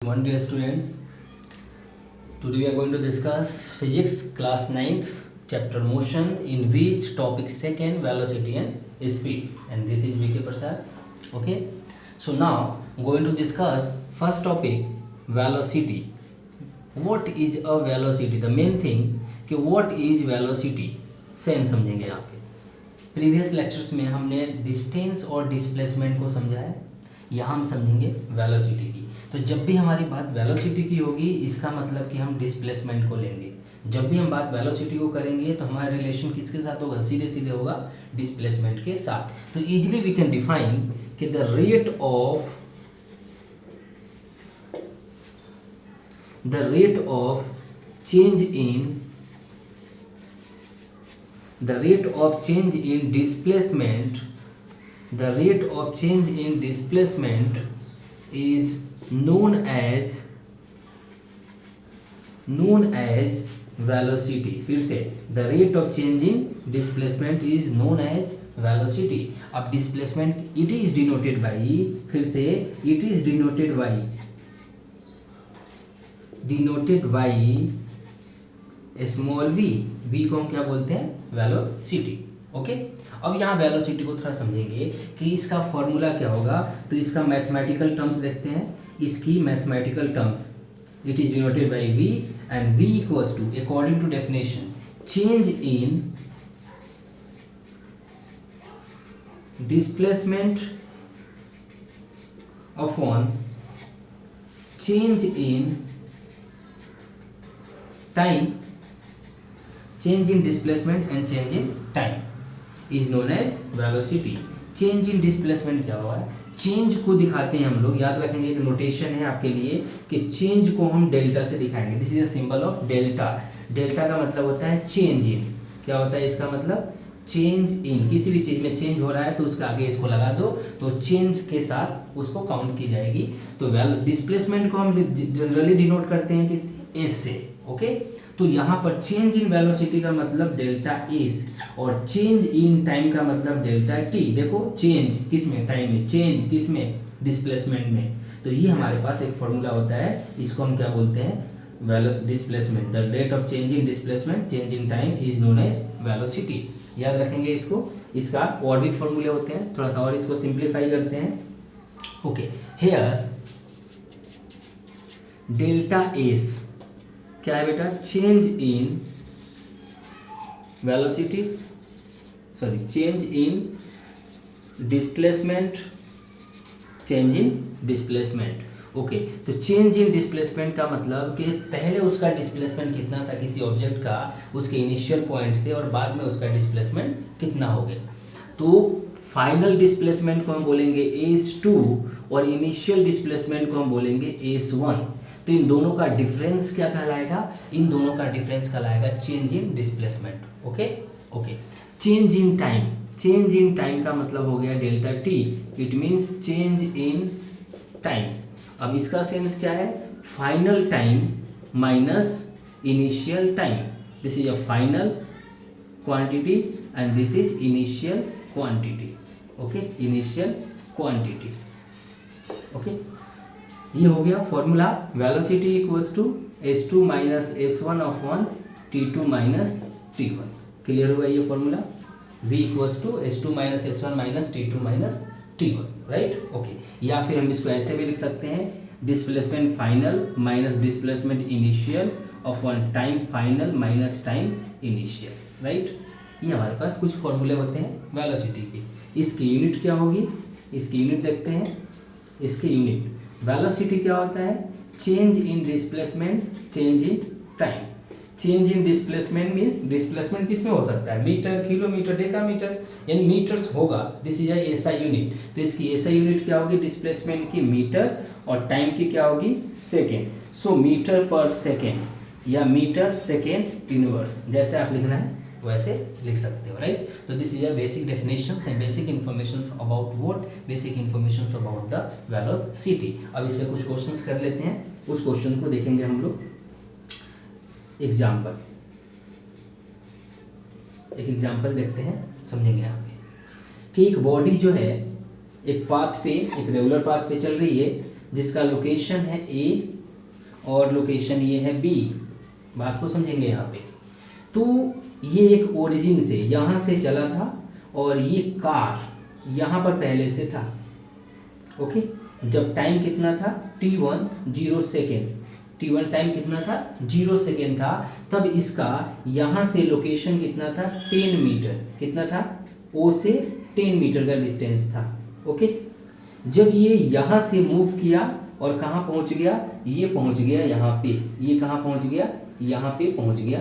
One dear students, today we are going to discuss physics class 9th chapter motion in which topic second velocity and speed, and this is VK Prasad. Okay, so now going to discuss first topic velocity. What is a velocity? The main thing कि what is velocity sense समझेंगे यहाँ पे. Previous lectures में हमने distance और displacement को समझा है, यहाँ हम समझेंगे वेलोसिटी की. तो जब भी हमारी बात वेलोसिटी की होगी इसका मतलब कि हम डिस्प्लेसमेंट को लेंगे. जब भी हम बात वेलोसिटी को करेंगे तो हमारा रिलेशन किसके साथ होगा? सीधे सीधे होगा डिस्प्लेसमेंट के साथ. तो इजीली वी कैन डिफाइन कि the rate of change in displacement is known as velocity. फिर से the rate of change in displacement is known as velocity. अब displacement it is denoted by, फिर से it is denoted by small v को हम क्या बोलते हैं? वेलोसिटी. ओके, अब यहाँ वेलोसिटी को थोड़ा समझेंगे कि इसका फॉर्मूला क्या होगा. तो इसका मैथमेटिकल टर्म्स देखते हैं. इसकी mathematical terms it is denoted by v and v equals to according to definition change in displacement upon change in time. Change in displacement and change in time is known as velocity. Change in displacement क्या हुआ है? Change को दिखाते हैं हम लोग, याद रखेंगे एक नोटेशन है आपके लिए कि चेंज को हम डेल्टा से दिखाएंगे. This is a symbol of delta. Delta का मतलब होता है चेंज इन. क्या होता है इसका मतलब? Change in. किसी भी चीज में चेंज हो रहा है तो उसका आगे इसको लगा दो तो चेंज के साथ उसको काउंट की जाएगी. तो डिस्प्लेसमेंट को हम जनरली डिनोट करते हैं किस? एस से. ओके, तो यहाँ पर चेंज इन वेलोसिटी का मतलब डेल्टा एस और चेंज इन टाइम का मतलब डेल्टा टी. देखो चेंज किस में? टाइम में. चेंज किस में? डिस्प्लेसमेंट में. तो ये हमारे पास एक फॉर्मूला होता है, इसको हम क्या बोलते हैं? Displacement. The rate of change in displacement change in time is known as velocity. याद रखेंगे इसको. इसका और भी फॉर्मूले होते हैं, थोड़ा सा और इसको सिंप्लीफाई करते हैं. ओके, हियर डेल्टा एस क्या है बेटा? Change in velocity, sorry change in displacement, change in displacement. Okay, तो चेंज इन डिस्प्लेसमेंट का मतलब कि पहले उसका डिस्प्लेसमेंट कितना था किसी ऑब्जेक्ट का उसके इनिशियल पॉइंट से और बाद में उसका डिस्प्लेसमेंट कितना हो गया. तो फाइनल डिस्प्लेसमेंट को हम बोलेंगे S2 और इनिशियल डिस्प्लेसमेंट को हम बोलेंगे S1. तो इन दोनों का डिफरेंस क्या कहलाएगा? इन दोनों का डिफरेंस कहलाएगा change in displacement. Okay okay, change in time. Change in time का मतलब हो गया delta T. It means change in time. अब इसका सेंस क्या है? Final time minus initial time. This is a final quantity and this is initial quantity. Okay, initial quantity. Okay, ये हो गया formula. Velocity equals to S2 minus S1 upon T2 minus T1. Clear हुआ ये formula? V equals to S2 minus S1 minus T2 minus T1. Right. Okay, या फिर हम इसको ऐसे भी लिख सकते हैं displacement final minus displacement initial upon time final minus time initial. Right. ये हमारे पास कुछ फॉर्मूले होते हैं वेलोसिटी के. इसकी यूनिट क्या होगी? इसकी यूनिट देखते हैं. इसकी यूनिट वेलोसिटी क्या होता है? Change in displacement, change in time. Change in displacement means displacement किस में हो सकता है? मीटर, किलोमीटर, डेकामीटर, यानी मीटर्स होगा. This is SI unit. तो इसकी एसआई यूनिट क्या होगी? डिस्प्लेसमेंट की मीटर और टाइम की क्या होगी? सेकेंड. सो मीटर पर सेकेंड या मीटर सेकेंड इनवर्स, जैसे आप लिखना है वैसे लिख सकते हो. राइट. तो this is a basic definitions and basic informations about what? Basic informations about the velocity. अब इसमें कुछ क्वेश्चंस कर लेते हैं. उस क्वेश्चन को देखेंगे हम लोग. एग्जाम्पल, एक एग्जाम्पल देखते हैं, समझेंगे यहाँ पे कि एक बॉडी जो है एक पाथ पे, एक रेगुलर पाथ पे चल रही है जिसका लोकेशन है A और लोकेशन ये है बी। बात को समझेंगे यहाँ पे। तो ये एक ओरिजिन से यहाँ से चला था और ये कार यहाँ पर पहले से था। ओके, जब टाइम कितना था t1 0 सेकेंड, t1 टाइम कितना था 0 सेकेंड था, तब इसका यहाँ से लोकेशन कितना था 10 मीटर, कितना था O से 10 मीटर का डिस्टेंस था। ओके, जब ये यहाँ से मूव किया और कहाँ पहुँच गया, ये पहुँच गया यहाँ पे, ये कहाँ पहुँच गया, यहाँ पे पहुँच गया।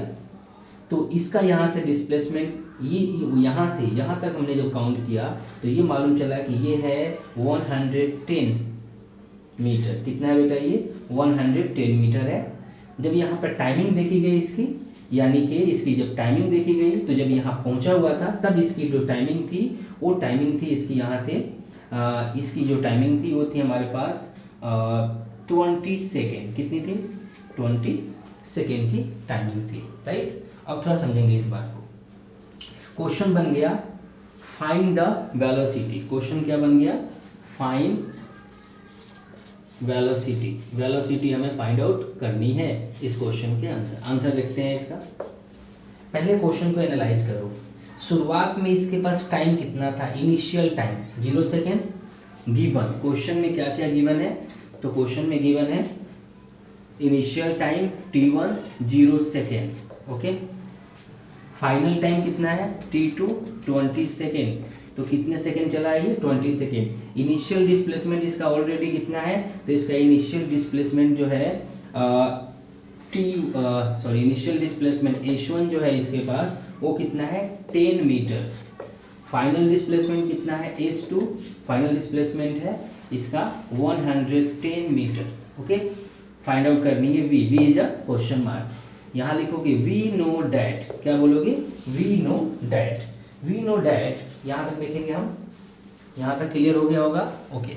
तो इसका यहाँ से डिस्प्लेसमेंट, ये यहाँ से यहाँ तक हमने जब काउंट किया तो ये मालूम चला कि ये है 110 मीटर। कितना है बेटा, ये 110 मीटर है। जब यहाँ पर टाइमिंग देखी गई इसकी, यानी कि इसकी जब टाइमिंग देखी गई तो जब यहाँ पहुँचा हुआ था तब इसकी जो टाइमिंग थी वो टाइमिंग थी इसकी यहाँ से इसकी जो टाइमिंग थी वो थी हमारे पास 20 सेकेंड। कितनी थी 20 सेकेंड की टाइमिंग थी, राइट। अब थोड़ा समझेंगे इस बात को। क्वेश्चन बन गया फाइंड द वेलोसिटी। क्वेश्चन क्या बन गया, फाइंड वेलोसिटी। वेलोसिटी हमें फाइंड आउट करनी है इस क्वेश्चन के अंदर। आंसर देखते हैं इसका। पहले क्वेश्चन को एनालाइज करो। शुरुआत में इसके पास टाइम कितना था, initial time 0 second given. Question में क्या क्या गिवन है, तो क्वेश्चन में गिवन है initial time t1 0 second. Okay, final time कितना है t2 20 सेकेंड। तो कितने सेकेंड चला है ये 20 सेकेंड। इनिशियल डिस्प्लेसमेंट इसका ऑलरेडी कितना है, तो इसका इनिशियल डिस्प्लेसमेंट जो है इनिशियल डिस्प्लेसमेंट h1 जो है इसके पास वो कितना है 10 मीटर। फाइनल डिस्प्लेसमेंट कितना है h2, फाइनल डिस्प्लेसमेंट है इसका 110 मीटर। ओके, फाइंड आउट करनी है v। v is a question mark. यहाँ लिखोगे वी नो डैट, क्या बोलोगे we know that. We know that, यहाँ तक देखेंगे हम, यहाँ तक क्लियर हो गया होगा। ओके,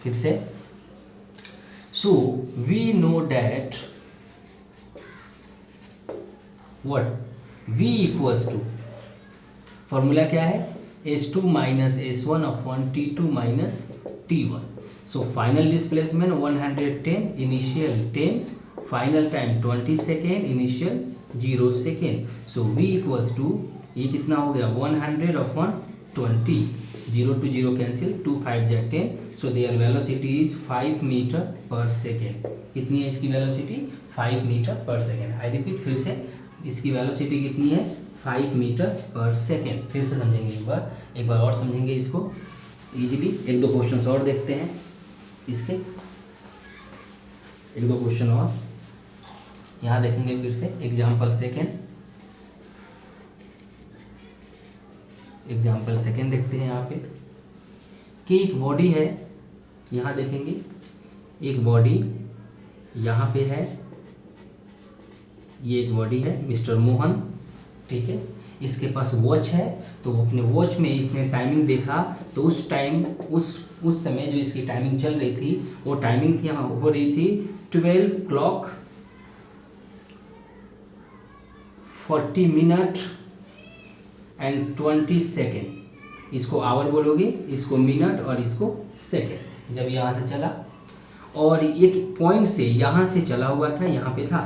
फिर से so we know that what v equals to, formula क्या है h2 minus h1 upon t2 minus t1। So final displacement 110, initial 10, final time 20 second, initial 0 second. So V equals to ये कितना हो गया 100 upon 20, 0 to 0 cancel, 2 5 जा 10. So their velocity is 5 meter per second. कितनी है इसकी velocity 5 meter per second. I repeat फिर से, इसकी velocity कितनी है 5 meter per second। फिर से समझेंगे एक बार और समझेंगे इसको इजीली। एक दो क्वेश्चंस और देखते हैं इसके, एक दो क्वेश्चन और यहाँ देखेंगे। फिर से एग्जाम्पल सेकेंड देखते हैं यहाँ पे कि एक बॉडी है, यहाँ देखेंगे एक बॉडी यहाँ पे है, ये एक बॉडी है मिस्टर मोहन, ठीक है। इसके पास वॉच है, तो अपने वॉच में इसने टाइमिंग देखा, तो उस टाइम उस समय जो इसकी टाइमिंग चल रही थी वो टाइमिंग थी यहाँ हो रही थी 12:40 एंड 20 सेकेंड। इसको आवर बोलोगे, इसको मिनट और इसको सेकेंड। जब यहाँ से चला और एक पॉइंट से यहाँ से चला हुआ था, यहाँ पे था,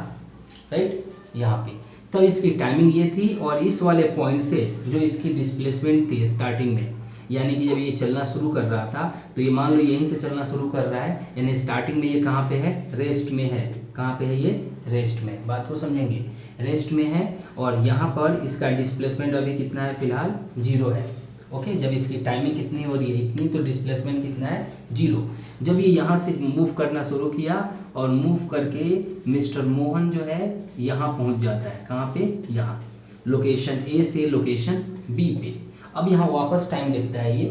राइट, यहाँ पे, तब इसकी टाइमिंग ये थी। और इस वाले पॉइंट से जो इसकी डिस्प्लेसमेंट थी स्टार्टिंग में, यानी कि जब ये चलना शुरू कर रहा था, तो ये मान लो यहीं से चलना शुरू कर रहा है, यानी स्टार्टिंग में ये कहाँ पे है रेस्ट में है। कहाँ पे है ये रेस्ट में। बात को समझेंगे, रेस्ट में है और यहाँ पर इसका डिस्प्लेसमेंट अभी कितना है फिलहाल 0 है। ओके, जब इसकी टाइमिंग कितनी हो रही है इतनी, तो डिस्प्लेसमेंट कितना है 0। जब ये यहाँ से मूव करना शुरू किया और मूव करके मिस्टर मोहन जो है यहाँ पहुँच जाता है। कहाँ पे, यहाँ लोकेशन ए से लोकेशन बी पे। अब यहाँ वापस टाइम देखता है ये,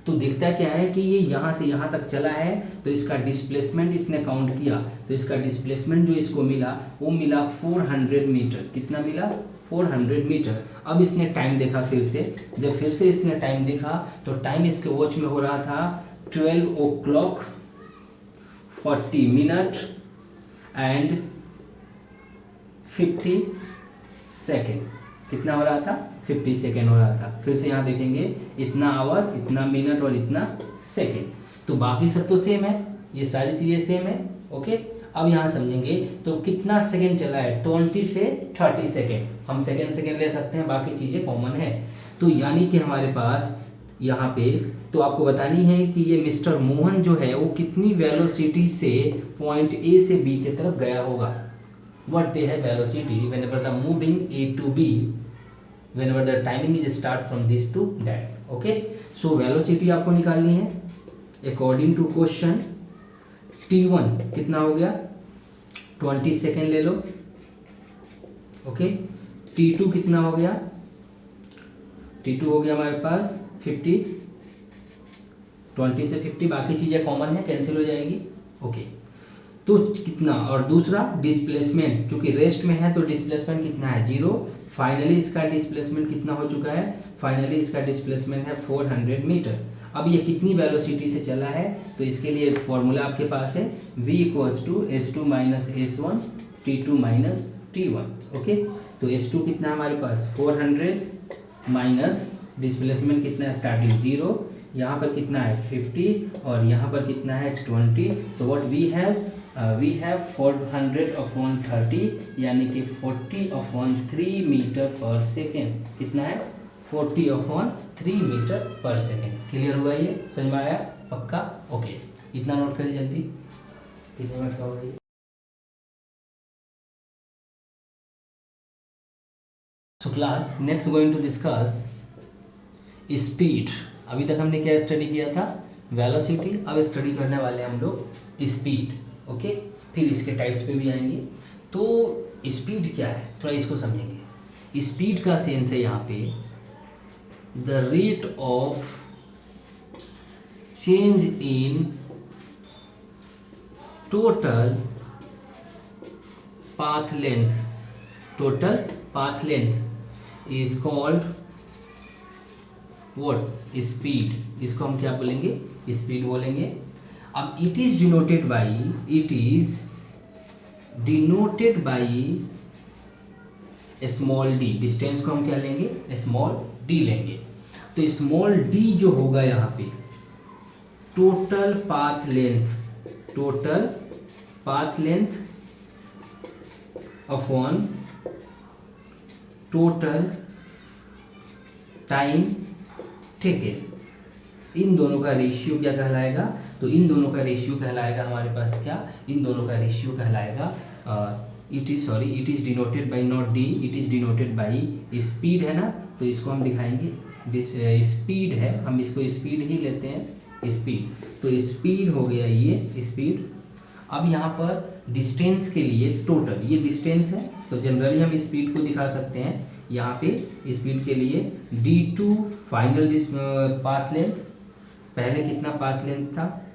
तो देखता क्या है कि ये यहाँ से यहाँ तक चला है, तो इसका डिस्प्लेसमेंट इसने काउंट किया, तो इसका डिस्प्लेसमेंट जो इसको मिला वो मिला 400 मीटर। कितना मिला 400 मीटर। अब इसने टाइम देखा फिर से, जब फिर से इसने टाइम देखा तो टाइम इसके वॉच में हो रहा था 12:40 एंड 50 सेकेंड। कितना हो रहा था 50 सेकेंड हो रहा था। फिर से यहाँ देखेंगे इतना आवर, इतना मिनट और इतना सेकेंड। तो बाकी सब तो सेम है, ये सारी चीज़ें सेम है। ओके, अब यहाँ समझेंगे तो कितना सेकेंड चला है, 20 से 30 सेकेंड। हम सेकेंड ले सकते हैं, बाकी चीज़ें कॉमन है। तो यानी कि हमारे पास यहाँ पे तो आपको बतानी है कि ये मिस्टर मोहन जो है वो कितनी वेलोसिटी से पॉइंट ए से बी की तरफ गया होगा। व्हाट दे है velocity whenever the moving A to B, whenever the timing is start from this to that. Okay, so velocity आपको निकालनी है अकॉर्डिंग टू क्वेश्चन। t1 कितना हो गया 20 सेकेंड ले लो। ओके, t2 कितना हो गया, t2 हो गया हमारे पास 50, 20 से 50, बाकी चीज़ें कॉमन है, कैंसिल हो जाएगी। ओके, तो कितना, और दूसरा डिस्प्लेसमेंट, क्योंकि रेस्ट में है तो डिस्प्लेसमेंट कितना है 0। फाइनली इसका डिस्प्लेसमेंट कितना हो चुका है, फाइनली इसका डिस्प्लेसमेंट है 400 मीटर। अब ये कितनी वेलोसिटी से चला है, तो इसके लिए फॉर्मूला आपके पास है v = s2 - s1 t2 - t1। Okay, तो s2 कितना हमारे पास 400 माइनस डिस्प्लेसमेंट कितना है स्टार्टिंग 0, यहाँ पर कितना है 50 और यहाँ पर कितना है 20। सो व्हाट वी हैव 400/30 यानी कि 40/3 मीटर पर सेकेंड। कितना है 40/3 मीटर पर सेकेंड। क्लियर हुआ, ये समझ में आया पक्का। ओके, इतना नोट करिए जल्दी, कितने मिनट का होगा ये। So class next going to discuss speed. अभी तक हमने क्या स्टडी किया था, वेलोसिटी। अब स्टडी करने वाले हम लोग स्पीड। ओके, फिर इसके टाइप्स पे भी आएंगे। तो स्पीड क्या है थोड़ा इसको समझेंगे। स्पीड का सेंस है यहाँ पे the rate of change in total path length, total path length is called what speed. इसको हम क्या बोलेंगे, स्पीड बोलेंगे। अब it is denoted by small D. Distance को हम क्या लेंगे, स्मॉल डी लेंगे। तो स्मॉल डी जो होगा यहाँ पे total path length upon total time taken, इन दोनों का रेशियो क्या कहलाएगा, तो इन दोनों का रेशियो कहलाएगा हमारे पास क्या, इन दोनों का रेशियो कहलाएगा it is denoted by not D, it is denoted by speed है ना, तो इसको हम दिखाएंगे स्पीड है, हम इसको स्पीड ही लेते हैं स्पीड। तो स्पीड हो गया ये स्पीड। अब यहाँ पर डिस्टेंस के लिए टोटल, ये डिस्टेंस है तो जनरली हम स्पीड को दिखा सकते हैं यहाँ पे स्पीड के लिए d2 फाइनल पाथ लेंथ। पहले कितना पाथ लेंथ था,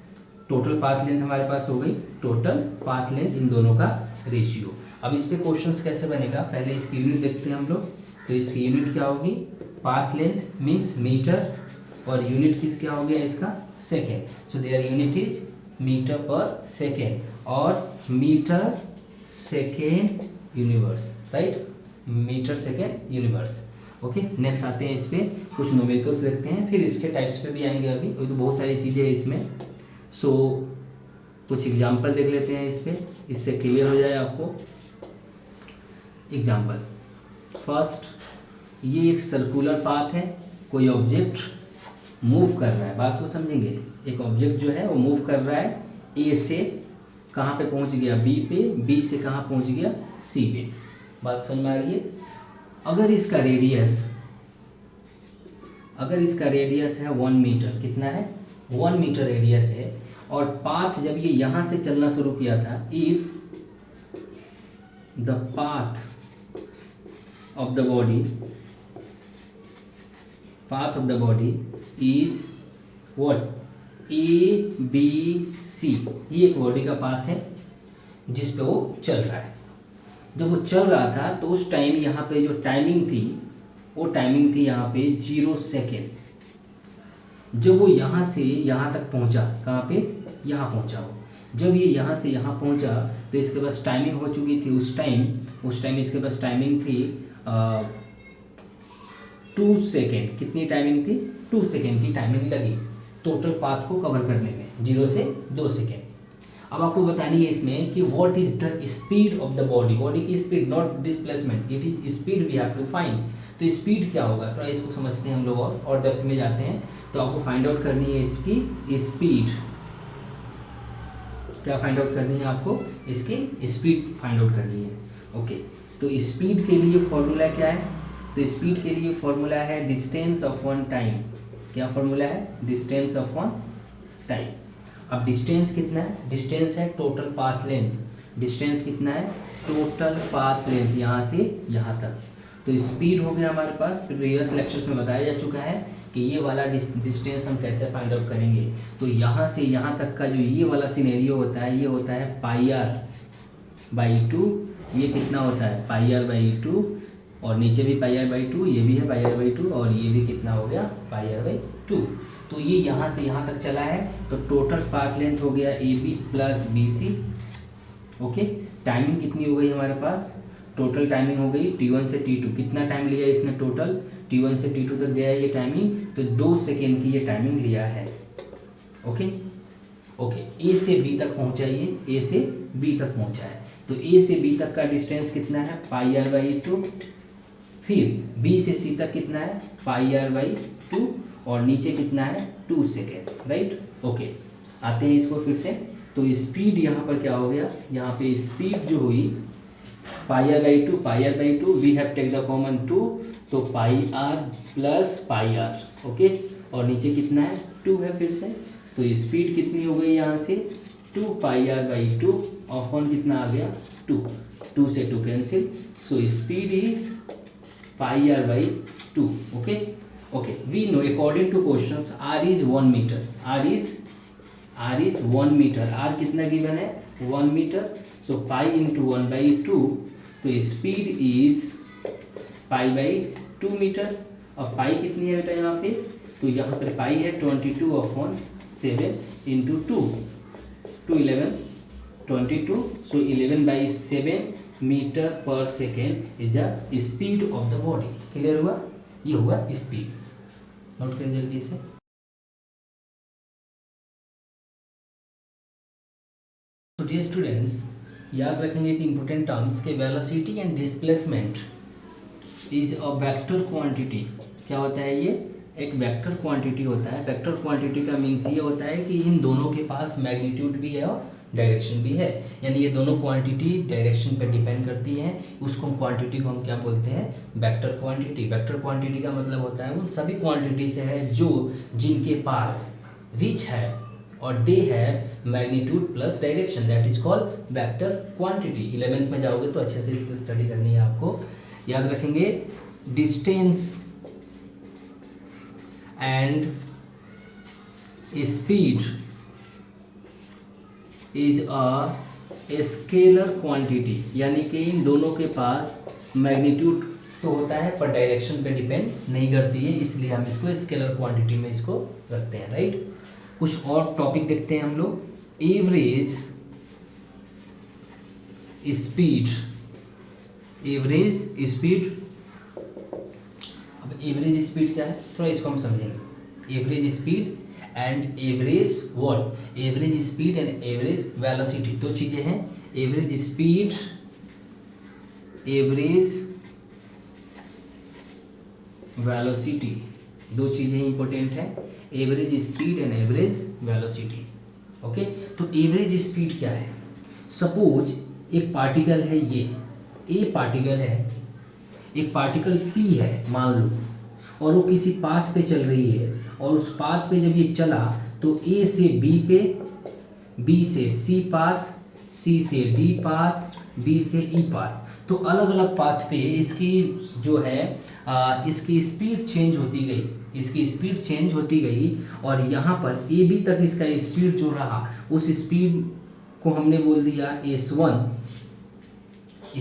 टोटल पाथ लेंथ हमारे पास हो गई, टोटल पाथ लेंथ इन दोनों का रेशियो। अब इस पे क्वेश्चंस कैसे बनेगा, पहले इसकी यूनिट देखते हैं हम लोग। तो इसकी यूनिट क्या होगी, पाथ लेंथ मीन्स मीटर और यूनिट किस क्या हो गया इसका second. So there unit is meter per second और meter second inverse, right, meter second inverse. Okay, next आते हैं इस पे कुछ न्यूमेरिकल्स देखते हैं, फिर इसके टाइप्स पे भी आएंगे। अभी तो बहुत सारी चीज़ें हैं इसमें। सो कुछ एग्जांपल देख लेते हैं इस पे, इससे क्लियर हो जाए आपको। एग्जांपल फर्स्ट, ये एक सर्कुलर पाथ है, कोई ऑब्जेक्ट मूव कर रहा है, बात को समझेंगे। एक ऑब्जेक्ट जो है वो मूव कर रहा है, ए से कहाँ पे पहुँच गया बी पे, बी से कहाँ पहुँच गया सी पे, बात समझ में आ रही है। अगर इसका रेडियस है 1 मीटर, कितना है 1 मीटर रेडियस है, और पाथ जब ये यहाँ से चलना शुरू किया था, if the path of the body is what ABC, ये एक बॉडी का पाथ है जिस पे वो चल रहा है। जब वो चल रहा था तो उस टाइम यहाँ पे जो टाइमिंग थी वो टाइमिंग थी यहाँ पे 0 सेकेंड। जब वो यहाँ से यहाँ तक पहुँचा, कहाँ पे, यहाँ पहुँचा वो, जब ये यहाँ से यहाँ पहुँचा तो इसके पास टाइमिंग हो चुकी थी उस टाइम इसके पास टाइमिंग थी 2 सेकेंड, कितनी टाइमिंग थी? 2 सेकेंड की टाइमिंग लगी टोटल पाथ को कवर करने में, 0 से 2 सेकेंड। अब आपको बतानी है इसमें कि what is the speed of the body, body की speed, not displacement, it is speed we have to find. तो स्पीड क्या होगा, थोड़ा इसको समझते हैं हम लोग और डेप्थ में जाते हैं। तो आपको फाइंड आउट करनी है इसकी स्पीड, क्या फाइंड आउट करनी है आपको? इसकी स्पीड फाइंड आउट करनी है। ओके, तो स्पीड के लिए फॉर्मूला क्या है? तो स्पीड के लिए फॉर्मूला है डिस्टेंस ऑफ वन टाइम। क्या फॉर्मूला है? Distance of one time. अब डिस्टेंस कितना है? डिस्टेंस है टोटल पाथ लेंथ। डिस्टेंस कितना है? टोटल पाथ लेंथ, यहाँ से यहाँ तक। तो स्पीड हो गया हमारे पास। प्रीवियस लेक्चर्स में बताया जा चुका है कि ये वाला डिस्टेंस हम कैसे फाइंड आउट करेंगे। तो यहाँ से यहाँ तक का जो ये वाला सिनेरियो होता है, ये होता है पाई आर बाई 2। ये कितना होता है? पाई आर बाई 2, और नीचे भी पाई आर बाई 2, ये भी है पाई आर बाई 2, और ये भी कितना हो गया? पाई आर बाई 2। तो ये यहाँ से यहाँ तक चला है, तो टोटल पाथ लेंथ हो गया A B plus B C. Okay, timing कितनी हो गई हमारे पास? टोटल टाइमिंग हो गई T1 से T2। कितना टाइम लिया इसने टोटल? T1 से T2 तक गया ये टाइमिंग, तो 2 सेकेंड की ये टाइमिंग लिया है। ओके ओके, ए से बी तक पहुँचा, ये ए से बी तक पहुँचा है। तो ए से बी तक का डिस्टेंस कितना है? पाई आर बाई 2। फिर बी से सी तक कितना है? पाई आर बाई 2, और नीचे कितना है? 2 सेकेंड, राइट। ओके, आते हैं इसको फिर से। तो स्पीड यहाँ पर क्या हो गया? यहाँ पे स्पीड जो हुई pi R by 2, pi R by 2, we have take the common 2, तो pi R plus pi R. Okay, और नीचे कितना है? 2 है फिर से। तो स्पीड कितनी हो गई यहाँ से? 2 पाई आर बाई 2, और कौन कितना आ गया? 2। 2 से 2 cancel, so speed is pi R by 2। Okay okay, we know according to questions R is 1 meter, R is 1 meter. R कितना गिवन है? 1 meter. So pi into 1 by 2, तो speed is pi by 2 meter. और pi कितनी है बेटा यहाँ पे? तो यहाँ पर पाई है 22/7 into 2, 2 11 22, so 11/7 metre per second is a speed of the body. Clear हुआ? ये होगा स्पीड। नोट करें जल्दी से। तो डियर स्टूडेंट्स, याद रखेंगे कि इंपॉर्टेंट टर्म्स के velocity and displacement is a vector quantity. क्या होता है ये? एक वेक्टर क्वांटिटी होता है। वेक्टर क्वांटिटी का मीन्स ये होता है कि इन दोनों के पास मैग्नीट्यूड भी है और डायरेक्शन भी है, यानी ये दोनों क्वांटिटी डायरेक्शन पर डिपेंड करती हैं। उसको क्वांटिटी को हम क्या बोलते हैं? Vector quantity. वेक्टर क्वांटिटी का मतलब होता है उन सभी क्वांटिटी से है जो जिनके पास विच है और दे है magnitude plus direction, that is called vector quantity. 11th में जाओगे तो अच्छे से इसको स्टडी करनी है आपको। याद रखेंगे distance and speed is a scalar quantity, यानी कि इन दोनों के पास मैग्नीट्यूड तो होता है पर डायरेक्शन पे डिपेंड नहीं करती है, इसलिए हम इसको स्केलर क्वांटिटी में इसको रखते हैं, राइट। कुछ और टॉपिक देखते हैं हम लोग। Average speed, average speed. अब एवरेज स्पीड क्या है, थोड़ा इसको हम समझेंगे। Average speed and average what? Average speed and average velocity, दो चीजें हैं। एवरेज स्पीड, एवरेज वेलोसिटी, दो चीजें इंपॉर्टेंट है। Average speed and average velocity. Okay, तो एवरेज स्पीड क्या है? सपोज एक पार्टिकल है, ये पार्टिकल है, एक पार्टिकल P है मान लो, और वो किसी पाथ पे चल रही है, और उस पाथ पे जब ये चला तो A से B पे, B से C पाथ, C से D पाथ, B से E पाथ, तो अलग अलग पाथ पे इसकी जो है इसकी स्पीड चेंज होती गई, इसकी स्पीड चेंज होती गई, और यहाँ पर A B तक इसका स्पीड जो रहा उस स्पीड को हमने बोल दिया S1,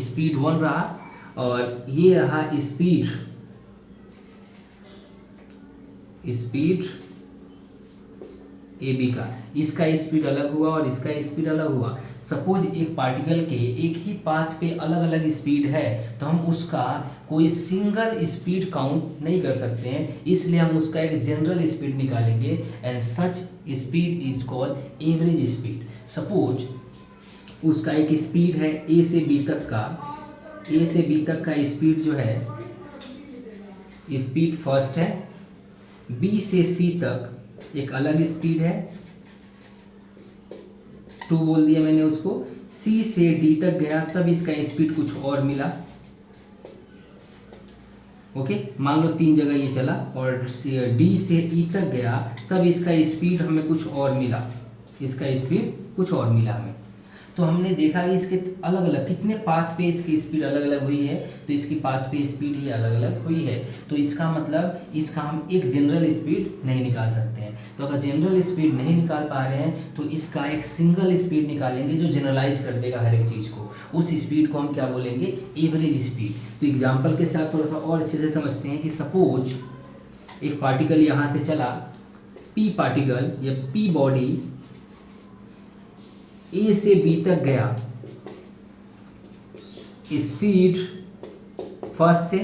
स्पीड 1 रहा, और ये रहा स्पीड AB का, इसका स्पीड अलग हुआ और इसका स्पीड अलग हुआ, सपोज एक पार्टिकल के एक ही पाथ पे अलग अलग स्पीड है तो हम उसका कोई सिंगल स्पीड काउंट नहीं कर सकते हैं, इसलिए हम उसका एक जनरल स्पीड निकालेंगे and such speed is called average speed. Suppose उसका एक स्पीड है ए से बी तक का, ए से बी तक का स्पीड जो है स्पीड फर्स्ट है, बी से सी तक एक अलग स्पीड है 2 बोल दिया मैंने उसको, सी से डी तक गया तब इसका स्पीड कुछ और मिला। ओके, मान लो 3 जगह ये चला और डी से ई तक गया तब इसका स्पीड हमें कुछ और मिला, इसका स्पीड कुछ और मिला हमें। तो हमने देखा कि इसके अलग अलग कितने पाथ पे इसकी स्पीड अलग अलग हुई है, तो इसकी पाथ पे स्पीड ही अलग अलग हुई है। तो इसका मतलब इसका हम एक जनरल स्पीड नहीं निकाल सकते हैं। तो अगर जनरल स्पीड नहीं निकाल पा रहे हैं तो इसका एक सिंगल स्पीड निकालेंगे जो जनरलाइज कर देगा हर एक चीज़ को। उस स्पीड को हम क्या बोलेंगे, एवरेज स्पीड। तो एग्जाम्पल के साथ थोड़ा सा और अच्छे से समझते हैं कि सपोज एक पार्टिकल यहाँ से चला, पी पार्टिकल या पी बॉडी ए से बी तक गया, स्पीड फर्स्ट से,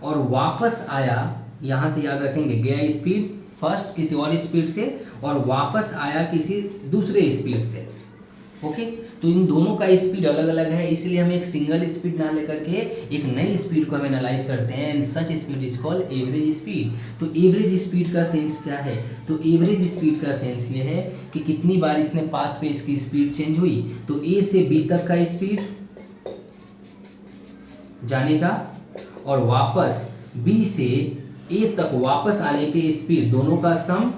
और वापस आया, यहां से याद रखेंगे गया स्पीड फर्स्ट किसी और स्पीड से और वापस आया किसी दूसरे स्पीड से। ओके, तो इन दोनों का स्पीड अलग अलग है, इसलिए हम एक सिंगल स्पीड ना लेकर के एक नई स्पीड को हम एनालाइज करते हैं and such speed is called average speed. तो एवरेज स्पीड का सेंस क्या है, तो एवरेज स्पीड का सेंस ये है कि कितनी बार इसने पाथ पे इसकी स्पीड चेंज हुई। तो ए से बी तक का स्पीड जाने का और वापस बी से ए तक वापस आने के स्पीड दोनों का सम,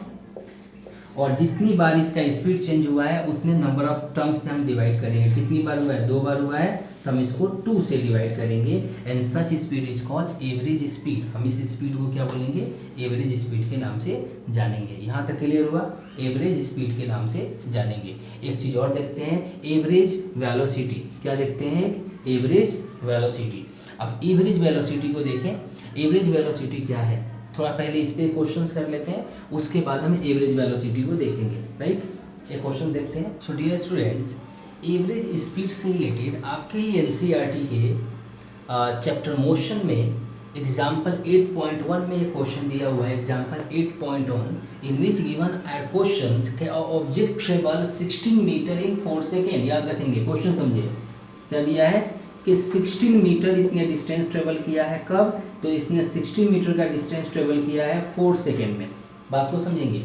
और जितनी बार इसका स्पीड चेंज हुआ है उतने नंबर ऑफ टर्म्स से हम डिवाइड करेंगे। कितनी बार हुआ है, 2 बार हुआ है तो हम इसको 2 से डिवाइड करेंगे and such speed is called average speed. हम इस स्पीड को क्या बोलेंगे, एवरेज स्पीड के नाम से जानेंगे। यहाँ तक क्लियर हुआ, एवरेज स्पीड के नाम से जानेंगे। एक चीज़ और देखते हैं, एवरेज वेलोसिटी। क्या देखते हैं, एवरेज वेलोसिटी। अब एवरेज वेलोसिटी को देखें, एवरेज वेलोसिटी क्या है, थोड़ा पहले इस पे क्वेश्चंस कर लेते हैं, उसके बाद हम एवरेज वेलोसिटी को देखेंगे। राइट, एक क्वेश्चन देखते हैं। So dear students, average speed से रिलेटेड आपके ही एनसीईआरटी के चैप्टर मोशन में एग्जाम्पल 8.1 में एक क्वेश्चन दिया हुआ है। Example 8.1 in which given eight questions के object travel 16 meter in 4 second. याद रखेंगे, क्वेश्चन समझिए क्या दिया है कि 16 मीटर इसने डिस्टेंस ट्रेवल किया है। कब, तो इसने 16 मीटर का डिस्टेंस ट्रेवल किया है 4 सेकेंड में। बात को समझेंगे।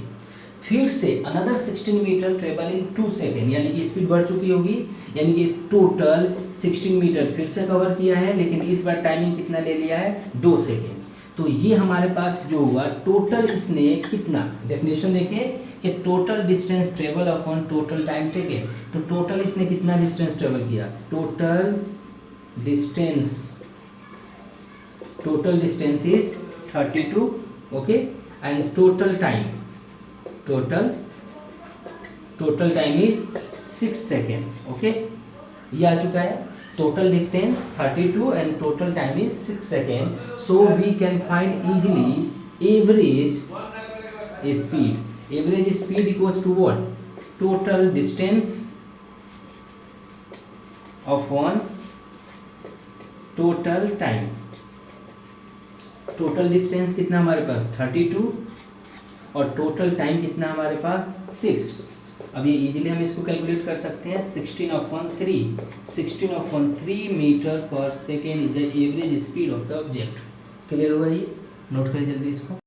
फिर से another 16 meter travel in 2 second, यानी कि स्पीड बढ़ चुकी होगी, यानी कि टोटल 16 मीटर फिर से कवर किया है, लेकिन इस बार टाइमिंग कितना ले लिया है, 2 सेकेंड। तो ये हमारे पास जो हुआ टोटल, इसने कितना, डेफिनेशन देखें कि total distance travel upon total time taken. तो टोटल इसने कितना डिस्टेंस ट्रेवल किया, total distance is 32, okay, and total time is 6 second. Okay, ये आ चुका है, total distance 32 and total time is 6 second. so we can find easily average speed equals to what, total distance upon total time. Total distance कितना हमारे पास 32 और total time कितना हमारे पास 6। अब ये इजीली हम इसको कैलकुलेट कर सकते हैं, 16/3 metre per second is the average speed of the object. Clear हुआ, ये नोट करिए जल्दी इसको।